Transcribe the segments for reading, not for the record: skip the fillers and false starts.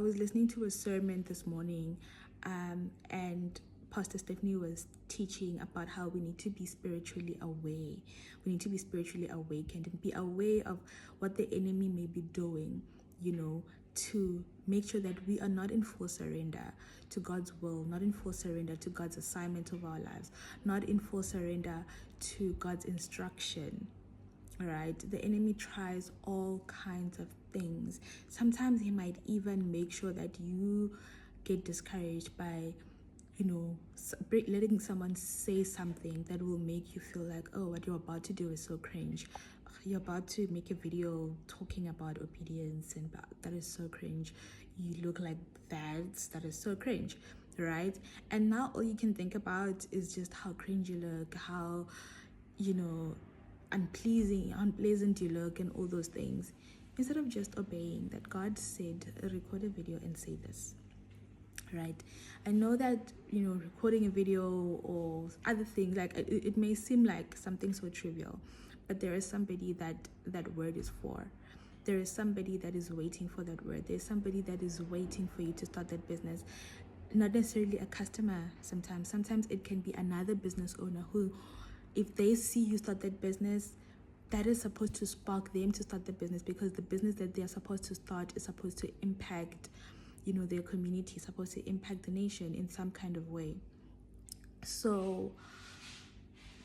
I was listening to a sermon this morning, and Pastor Stephanie was teaching about how we need to be spiritually aware. We need to be spiritually awakened and be aware of what the enemy may be doing, to make sure that we are not in full surrender to God's will, not in full surrender to God's assignment of our lives, not in full surrender to God's instruction. Right? The enemy tries all kinds of things. Sometimes he might even make sure that you get discouraged by, letting someone say something that will make you feel like, oh, what you're about to do is so cringe. You're about to make a video talking about obedience, and that is so cringe. You look like that is so cringe, right? And now all you can think about is just how cringe you look, how, unpleasant you look, and all those things, instead of just obeying that God said, record a video and say this. Right? I know that recording a video or other things, like it may seem like something so trivial, but there is somebody that word is for. There is somebody that is waiting for that word. There's somebody that is waiting for you to start that business. Not necessarily a customer. Sometimes it can be another business owner who, if they see you start that business, that is supposed to spark them to start the business, because the business that they are supposed to start is supposed to impact their community, supposed to impact the nation in some kind of way. So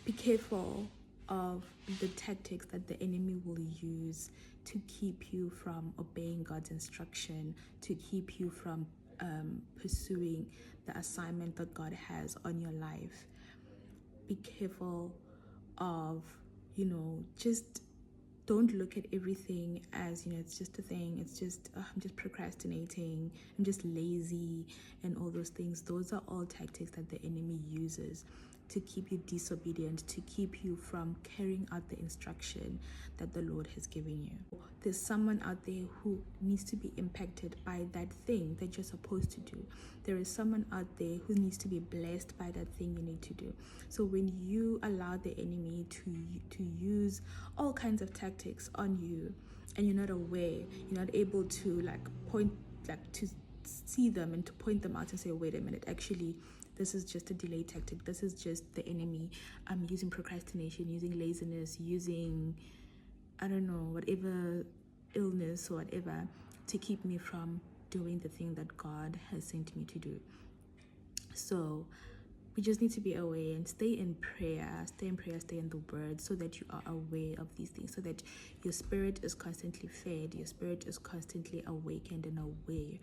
be careful of the tactics that the enemy will use to keep you from obeying God's instruction, to keep you from pursuing the assignment that God has on your life. Be careful of, just don't look at everything as, it's just a thing. It's just, I'm just procrastinating. I'm just lazy and all those things. Those are all tactics that the enemy uses to keep you disobedient, to keep you from carrying out the instruction that the Lord has given you. There's someone out there who needs to be impacted by that thing that you're supposed to do. There is someone out there who needs to be blessed by that thing you need to do. So when you allow the enemy to use all kinds of tactics on you, and you're not aware, you're not able to point, to see them and to point them out and say, wait a minute, actually, this is just a delay tactic. This is just the enemy. I'm using procrastination, using laziness, using, I don't know, whatever illness or whatever, to keep me from doing the thing that God has sent me to do. So we just need to be aware and stay in prayer, stay in the word, so that you are aware of these things, so that your spirit is constantly fed, your spirit is constantly awakened and aware